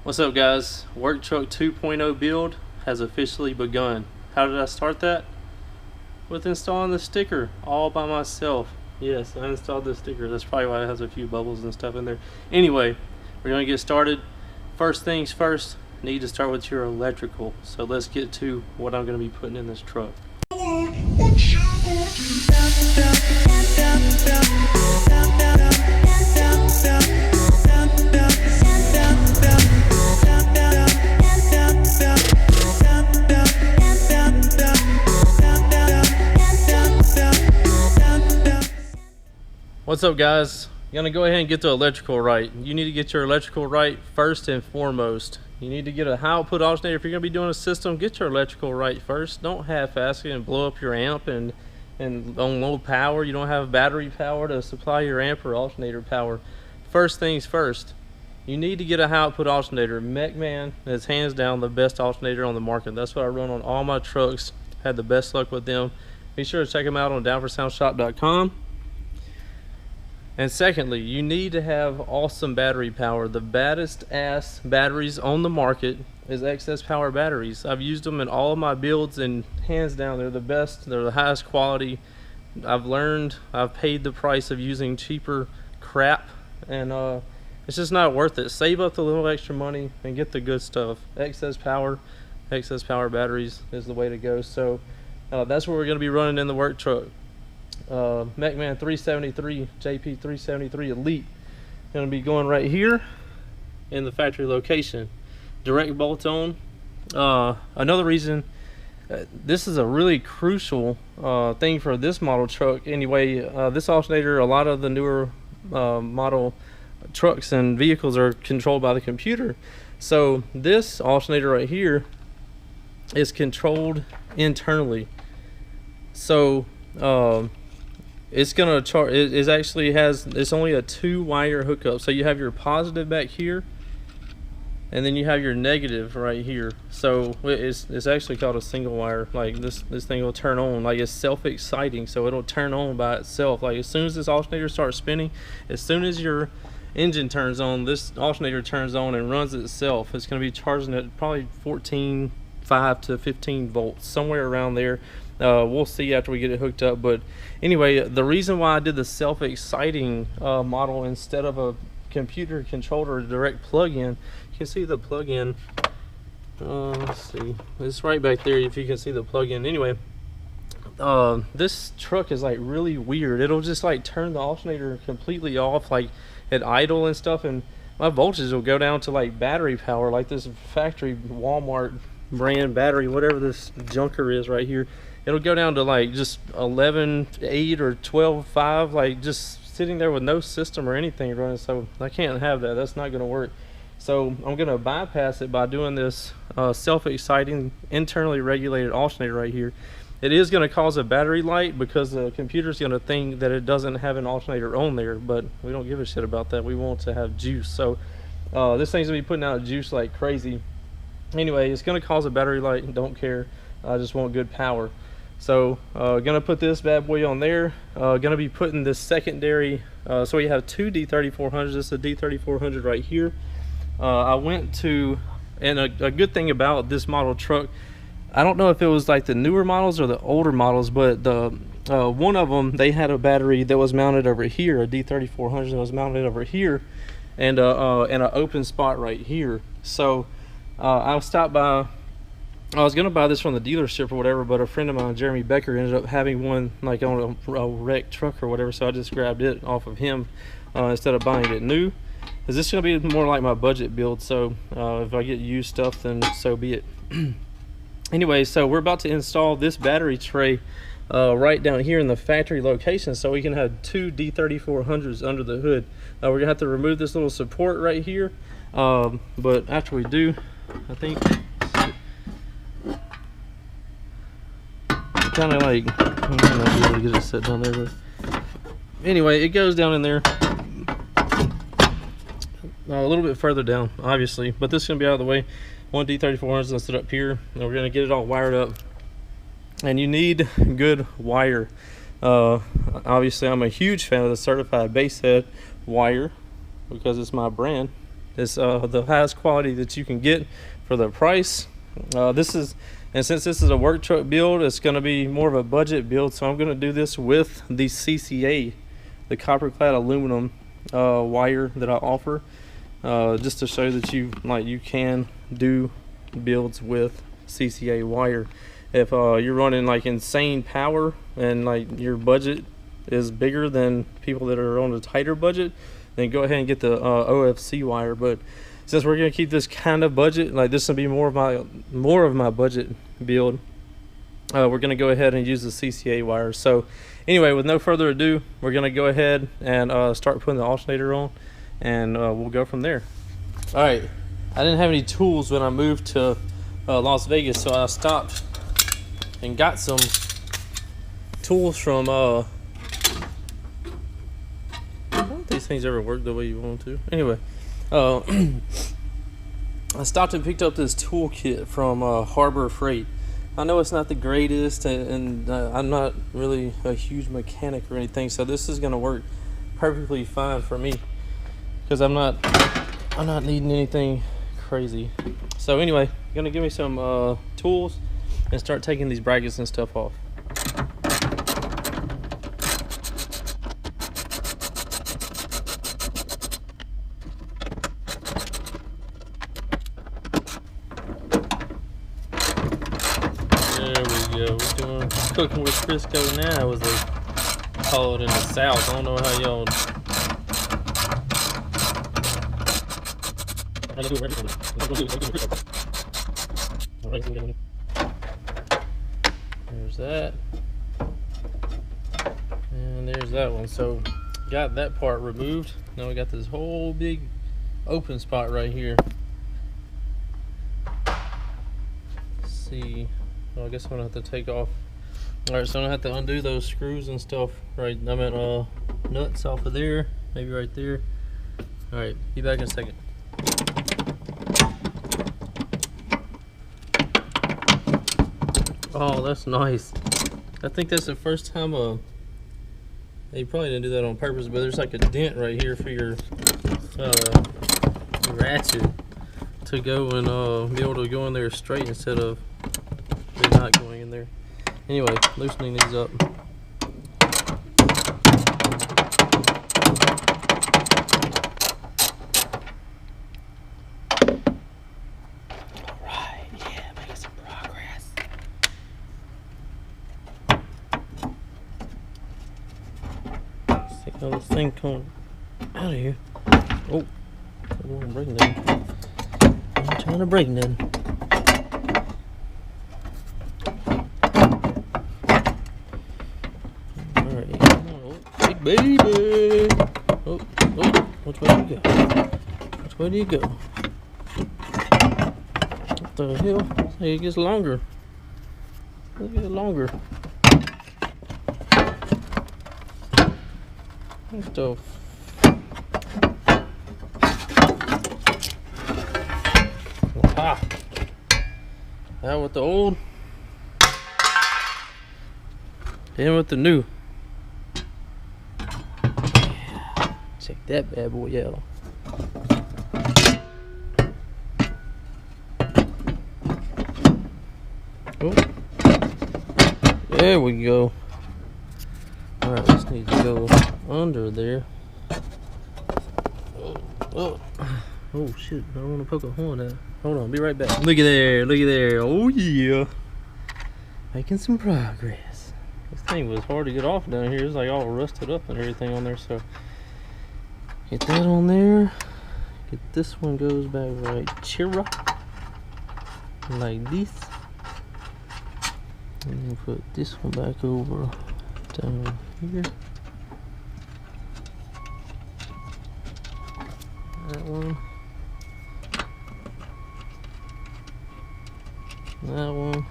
What's up, guys? Work Truck 2.0 build has officially begun. How did I start that? With installing the sticker all by myself. Yes, I installed the sticker. That's probably why it has a few bubbles and stuff in there. Anyway, we're gonna get started. First things first, need to start with your electrical. So let's get to what I'm gonna be putting in this truck. What's up, guys? You're gonna go ahead and get the electrical right. You need to get your electrical right first and foremost. You need to get a high output alternator. If you're gonna be doing a system, get your electrical right first. Don't half-ass it and blow up your amp and on low power. You don't have battery power to supply your amp or alternator power. First things first, you need to get a high output alternator. MechMan is hands down the best alternator on the market. That's what I run on all my trucks. Had the best luck with them. Be sure to check them out on downforsoundshop.com. And secondly, you need to have awesome battery power. The baddest ass batteries on the market is excess power batteries. I've used them in all of my builds, and hands down, they're the best. They're the highest quality. I've paid the price of using cheaper crap, and it's just not worth it. Save up the little extra money and get the good stuff. Excess power batteries is the way to go. So that's what we're going to be running in the work truck. MechMan 373 JP 373 Elite, going to be going right here in the factory location, direct bolt on. Another reason this is a really crucial thing for this model truck anyway. This alternator, a lot of the newer model trucks and vehicles are controlled by the computer, so this alternator right here is controlled internally. So it's gonna charge. It actually has. It's only a 2-wire hookup. So you have your positive back here, and then you have your negative right here. So it's actually called a single wire. Like this thing will turn on. Like it's self-exciting, so it'll turn on by itself. Like as soon as this alternator starts spinning, as soon as your engine turns on, this alternator turns on and runs itself. It's gonna be charging at probably 14.5 to 15 volts, somewhere around there. We'll see after we get it hooked up. But anyway, the reason why I did the self-exciting model instead of a computer controlled or direct plug-in, you can see the plug-in. Let's see, it's right back there if you can see the plug-in. Anyway, this truck is like really weird. It'll just like turn the alternator completely off, like at idle and stuff, and my voltage will go down to like battery power, like this factory Walmart brand battery, whatever this junker is right here. It'll go down to like just 11.8 or 12.5, like just sitting there with no system or anything running. So I can't have that. That's not going to work. So I'm going to bypass it by doing this self-exciting, internally regulated alternator right here. It is going to cause a battery light because the computer's going to think that it doesn't have an alternator on there, but we don't give a shit about that. We want to have juice. So this thing's going to be putting out juice like crazy. Anyway, it's going to cause a battery light. Don't care. I just want good power. So gonna put this bad boy on there. Gonna be putting this secondary, so we have two D3400s. This is a D3400 right here. I went to, and a good thing about this model truck, I don't know if it was like the newer models or the older models, but the one of them, they had a battery that was mounted over here, a D3400 that was mounted over here, and an open spot right here. So I'll stop by. I was gonna buy this from the dealership or whatever, but a friend of mine, Jeremy Becker, ended up having one like on a wrecked truck or whatever, so I just grabbed it off of him instead of buying it new. Is this gonna be more like my budget build? So if I get used stuff, then so be it. Anyway, so we're about to install this battery tray right down here in the factory location, so we can have two D3400s under the hood. We're gonna have to remove this little support right here, but after we do, I think. Kind of like, I'm not be able to get it set down there, but anyway, it goes down in there a little bit further down, obviously, but this is gonna be out of the way. One D3400 is gonna sit up here, and we're gonna get it all wired up. And you need good wire. Obviously, I'm a huge fan of the certified base head wire because it's my brand. It's the highest quality that you can get for the price. And since this is a work truck build, it's going to be more of a budget build. So I'm going to do this with the CCA, the copper clad aluminum wire that I offer, just to show that you can do builds with CCA wire. If you're running like insane power and like your budget is bigger than people that are on a tighter budget, then go ahead and get the OFC wire. But since we're gonna keep this kind of budget, like this will be more of my budget build, we're gonna go ahead and use the CCA wire. So anyway, with no further ado, we're gonna go ahead and start putting the alternator on, and we'll go from there. All right, I didn't have any tools when I moved to Las Vegas, so I stopped and got some tools from I don't think these things ever work the way you want them to. Anyway, I stopped and picked up this toolkit from Harbor Freight. I know it's not the greatest, and I'm not really a huge mechanic or anything, so this is gonna work perfectly fine for me because I'm not needing anything crazy. So anyway, gonna give me some tools and start taking these brackets and stuff off. There we go. We're doing cooking with Crisco now, as they call it in the South. I don't know how y'all. There's that, and there's that one. So got that part removed. Now we got this whole big open spot right here. Let's see. Well, I guess I'm gonna have to take off. All right, so I'm gonna have to undo those screws and stuff. Right, I meant nuts off of there, maybe right there. All right, be back in a second. Oh, that's nice. I think that's the first time you probably didn't do that on purpose, but there's like a dent right here for your ratchet to go and be able to go in there straight instead of it not going in there. Anyway, loosening these up. How this thing coming out of here. Oh, I don't want to break nothing. I'm trying to break nothing. Alright, come on, oh, big baby. Oh, which way do you go? Which way do you go? What the hell? Hey, it gets longer. It gets longer. What the aha! Out with the old, in with the new. Yeah. Check that bad boy out. Oh, there we go. All right, this needs to go under there. Oh shit, I don't want to poke a horn out. Hold on, be right back. Look at there, look at there. Oh yeah, making some progress. This thing was hard to get off down here. It's like all rusted up and everything on there. So get that on there. Get this one goes back right here, like this, and then put this one back over down here. That one. That one.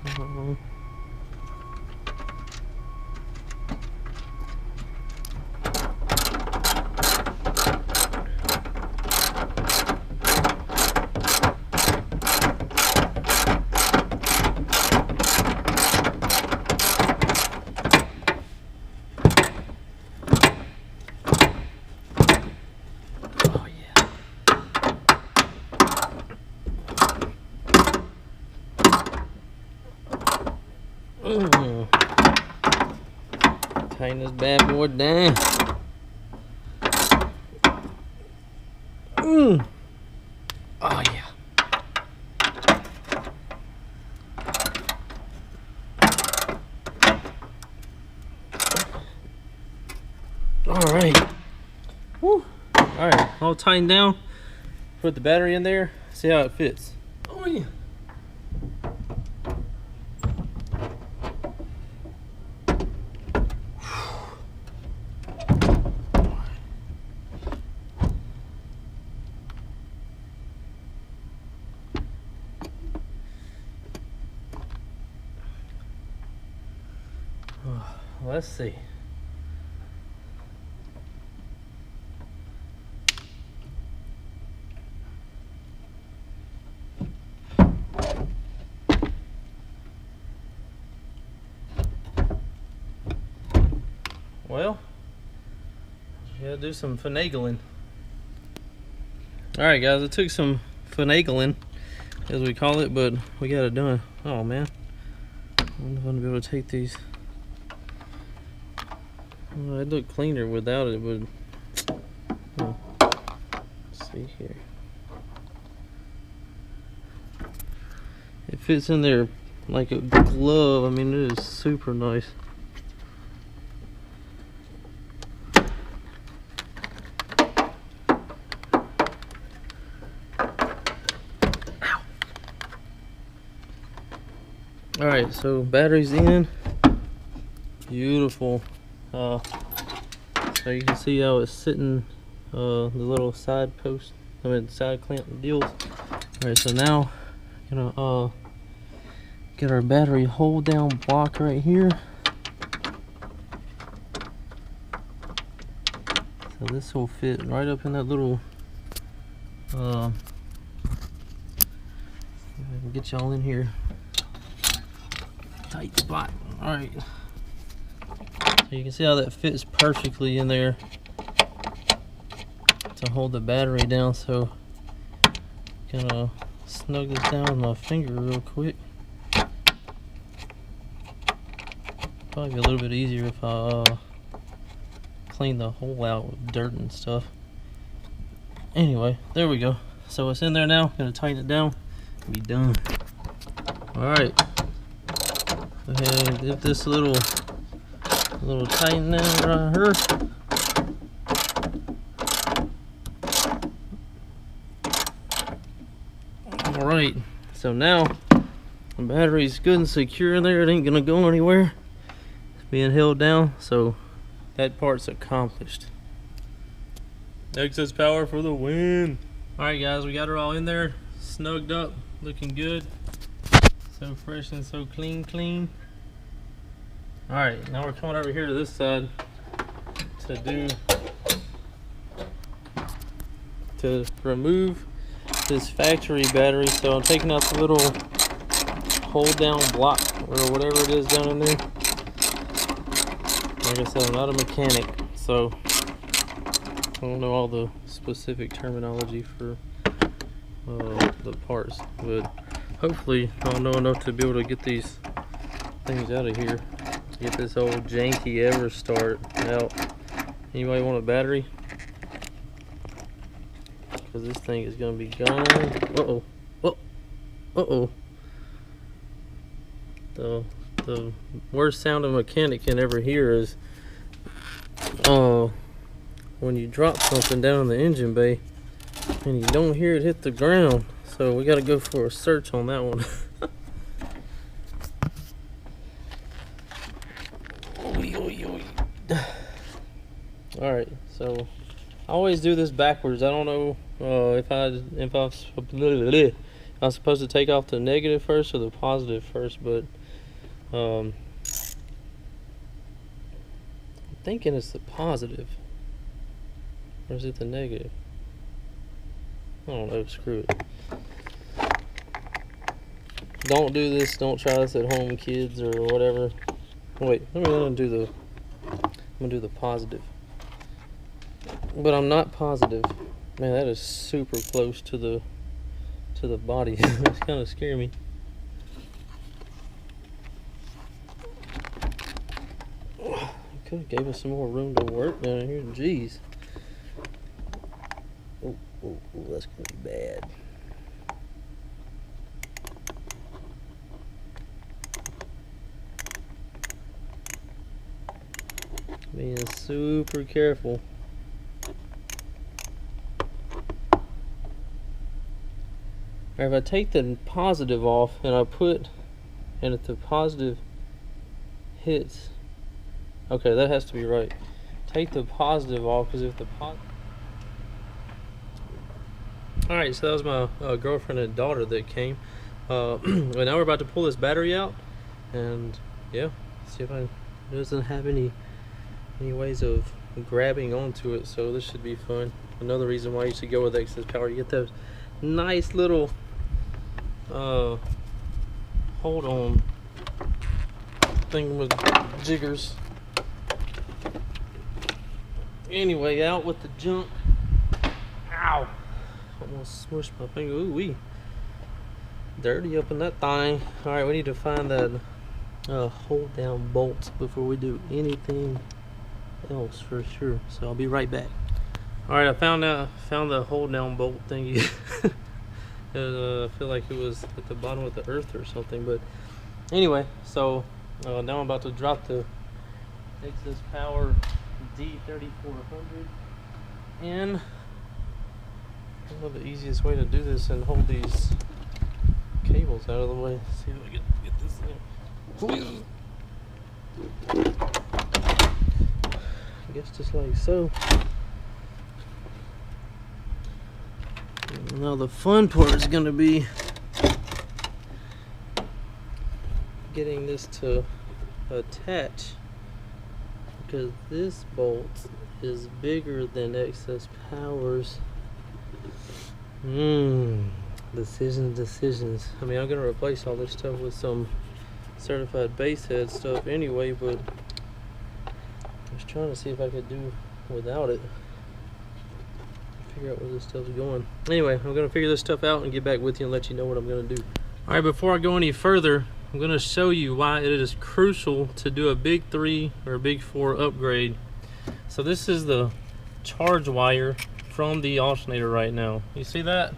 That one. Tighten this bad boy down. Oh yeah. All right. Woo. All right. All tightened down. Put the battery in there. See how it fits. Oh yeah. Let's see. Well, you gotta do some finagling. Alright guys, it took some finagling, as we call it, but we got it done. Oh man, I wonder if I'm gonna be able to take these. Well, it'd look cleaner without it, but let's see here. It fits in there like a glove. I mean, it is super nice. Alright, so battery's in. Beautiful. So you can see how it's sitting, the little side post, side clamp deals. Alright, so now gonna get our battery hold down block right here. So this will fit right up in that little if I can get y'all in here. Tight spot. Alright. So you can see how that fits perfectly in there to hold the battery down. So I'm gonna snug this down with my finger real quick. Probably be a little bit easier if I clean the hole out with dirt and stuff. Anyway, there we go. So it's in there now. Gonna tighten it down and be done. Alright. Go ahead and give this a little tighten down right here. Alright, so now the battery's good and secure in there. It ain't gonna go anywhere. It's being held down, so that part's accomplished. Excess power for the win. Alright guys, we got her all in there, snugged up, looking good. So fresh and so clean. Alright, now we're coming over here to this side to remove this factory battery. So I'm taking out the little hold down block or whatever it is down in there. Like I said, I'm not a mechanic, so I don't know all the specific terminology for the parts, but hopefully I'll know enough to be able to get these things out of here. Get this old janky Everstart out. Anybody want a battery? Because this thing is going to be gone. Uh-oh. Uh-oh. The worst sound a mechanic can ever hear is when you drop something down in the engine bay and you don't hear it hit the ground. So we got to go for a search on that one. Alright, so I always do this backwards. I don't know if I'm supposed to take off the negative first or the positive first, but I'm thinking it's the positive. Or is it the negative? I don't know, screw it. Don't do this, don't try this at home, kids, or whatever. Wait, let me do the positive. But I'm not positive. Man, that is super close to the body. It's kind of scaring me. Could have gave us some more room to work down here. Jeez. Oh, that's gonna be bad. Being super careful. Or if I take the positive off and if the positive hits, okay, that has to be right. Take the positive off, because if the Alright, so that was my girlfriend and daughter that came. And now we're about to pull this battery out, and yeah, see if it doesn't have any ways of grabbing onto it. So this should be fun. Another reason why you should go with excess power. You get those nice little hold on thing with jiggers. Anyway, out with the junk. Ow! Almost smushed my finger. Ooh wee. Dirty up in that thing. Alright, we need to find that hold down bolt before we do anything else for sure. So I'll be right back. Alright, I found the hold down bolt thingy. I feel like it was at the bottom of the earth or something, but anyway, so now I'm about to drop the excess power D3400 in. I don't know the easiest way to do this and hold these cables out of the way. Let's see if I can get this in. I guess just like so. Now the fun part is going to be getting this to attach, because this bolt is bigger than excess powers. Decisions. I mean, I'm going to replace all this stuff with some certified base head stuff anyway, but I was trying to see if I could do without it. Figure out where this stuff's going. Anyway, I'm gonna figure this stuff out and get back with you and let you know what I'm gonna do. Alright, before I go any further, I'm gonna show you why it is crucial to do a big 3 or a big 4 upgrade. So this is the charge wire from the alternator right now. You see that?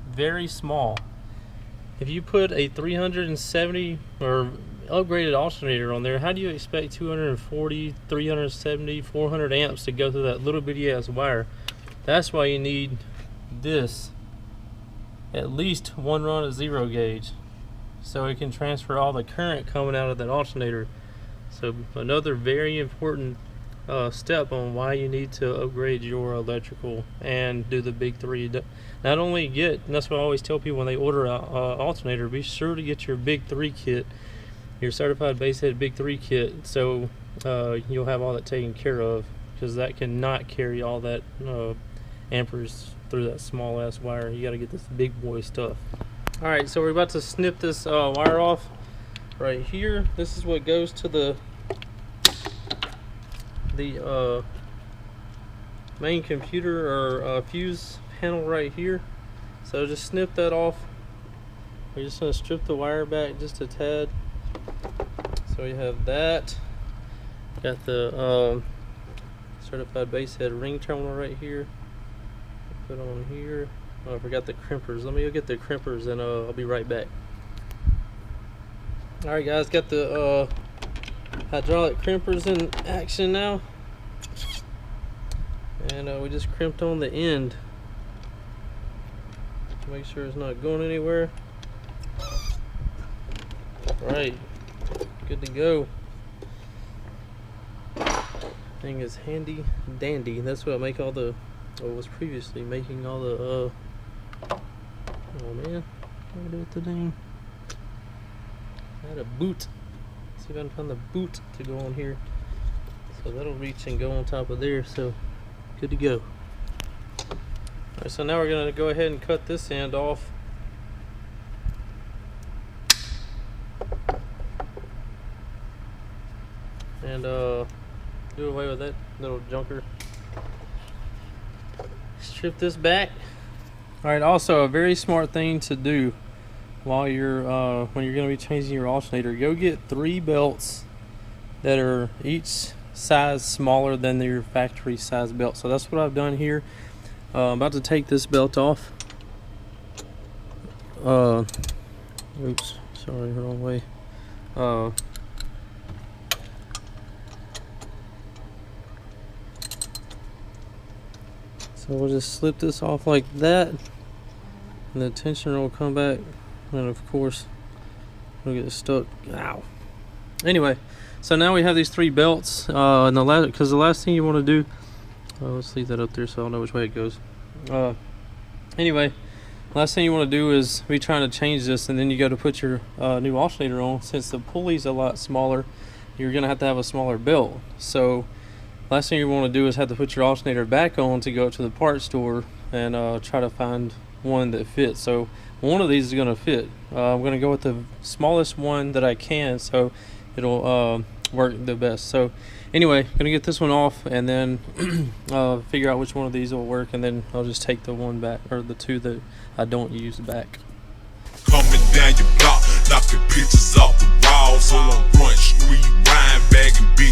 Very small. If you put a 370 or upgraded alternator on there, how do you expect 240, 370, 400 amps to go through that little bitty ass wire? That's why you need this, at least one run of 0 gauge, so it can transfer all the current coming out of that alternator. So another very important step on why you need to upgrade your electrical and do the big 3. Not only get, and that's what I always tell people when they order an alternator, be sure to get your big 3 kit, your certified base head big 3 kit, so you'll have all that taken care of, because that cannot carry all that amperes through that small ass wire. You got to get this big boy stuff. Alright, so we're about to snip this wire off right here. This is what goes to the main computer or fuse panel right here. So just snip that off. We're just going to strip the wire back just a tad. So we have that. Got the certified base head ring terminal right here. Put on here. Oh, I forgot the crimpers. Let me go get the crimpers and I'll be right back. Alright guys, got the hydraulic crimpers in action now. And we just crimped on the end to make sure it's not going anywhere. Right, good to go. Thing is handy dandy. That's what I make all the, or was previously making all the oh man, what do I do with the thing? I had a boot. Let's see if I can find the boot to go on here. So that'll reach and go on top of there, so good to go. Alright, so now we're gonna go ahead and cut this end off. And do away with that little junker. Strip this back. Alright, also a very smart thing to do while you're when you're going to be changing your alternator, go get 3 belts that are each size smaller than your factory size belt. So that's what I've done here. I'm about to take this belt off. Oops, sorry, wrong way. So we'll just slip this off like that, and the tensioner will come back, and of course it'll get stuck. Ow. Anyway, so now we have these 3 belts, and the last thing you want to do, let's leave that up there so I don't know which way it goes. Anyway, last thing you want to do is be trying to change this, and then you go to put your new alternator on. Since the pulley's a lot smaller, you're gonna have to have a smaller belt. So last thing you want to do is have to put your alternator back on to go to the parts store and try to find one that fits. So one of these is going to fit. I'm going to go with the smallest one that I can, so it'll work the best. So anyway, I'm going to get this one off, and then figure out which one of these will work, and then I'll just take the one back, or the 2 that I don't use back. Coming down your block, knocking pictures off the walls. On Front Street, Ryan bagging big